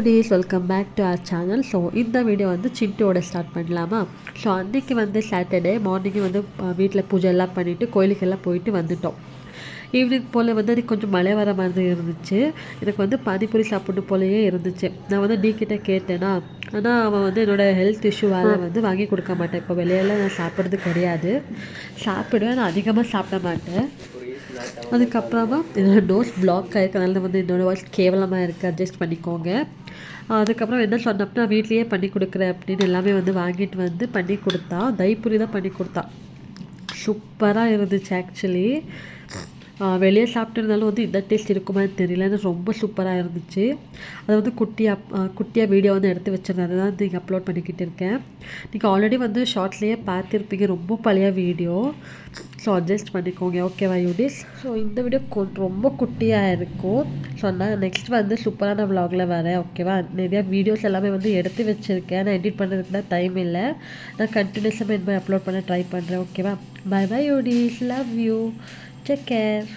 யூடிஸ் welcome back to our channel. So இந்த video வந்து சிண்டுவோட ஸ்டார்ட் பண்ணலாமா? ஸோ அன்றைக்கி வந்து சாட்டர்டே மார்னிங்கு வந்து வீட்டில் பூஜை எல்லாம் பண்ணிவிட்டு கோயிலுக்கெல்லாம் போயிட்டு வந்துட்டோம். ஈவினிங் போல் வந்து எனக்கு கொஞ்சம் மழை வர மாதிரி இருந்துச்சு. எனக்கு வந்து பானிபூரி சாப்பிட்டு போலயே இருந்துச்சு. நான் வந்து கிட்ட கேட்டேன்னா, ஆனால் அவன் வந்து என்னோடய ஹெல்த் இஷ்யூவால் வந்து வாங்கி கொடுக்க மாட்டேன். இப்போ வெளியெல்லாம் நான் சாப்பிட்றது கிடையாது. சாப்பிடுவேன், நான் அதிகமாக சாப்பிட மாட்டேன். அதுக்கப்புறமா என்னோடய நோஸ் பிளாக் ஆகிருக்கனால வந்து என்னோடய வாய்ஸ் கேவலமாக இருக்குது, அட்ஜஸ்ட் பண்ணிக்கோங்க. அதுக்கப்புறம் என்ன சொன்னோம்னா வீட்லேயே பண்ணி கொடுக்குறேன் அப்படின்னு எல்லாமே வந்து வாங்கிட்டு வந்து பண்ணி கொடுத்தா. தைப்பூரி தான் பண்ணி கொடுத்தா. சூப்பராக இருந்துச்சு ஆக்சுவலி. வெளியே சாப்பிட்டுருந்தாலும் வந்து இந்த டேஸ்ட் இருக்குமான்னு தெரியல, ரொம்ப சூப்பராக இருந்துச்சு. அதை வந்து குட்டியாக வீடியோ வந்து எடுத்து வச்சுருந்தேன், அதை தான் நீங்கள் அப்லோட் பண்ணிக்கிட்டு இருக்கேன். நீங்கள் ஆல்ரெடி வந்து ஷார்ட்ஸ்லேயே பார்த்துருப்பீங்க, ரொம்ப பழைய வீடியோ. ஸோ அட்ஜஸ்ட் பண்ணிக்கோங்க, ஓகேவா யூடிஸ்? ஸோ இந்த வீடியோ ரொம்ப குட்டியாக இருக்கும். ஸோ நான் நெக்ஸ்ட் வந்து சூப்பரான விலாகில் வரேன், ஓகேவா? நிறையா வீடியோஸ் எல்லாமே வந்து எடுத்து வச்சுருக்கேன், நான் எடிட் பண்ணுறதுக்கு தான் டைம் இல்லை. நான் கண்டினியூஸாக இந்த மாதிரி அப்லோட் பண்ண ட்ரை பண்ணுறேன், ஓகேவா? பை பை யூடிஸ், லவ் யூ, டேக் கேர்.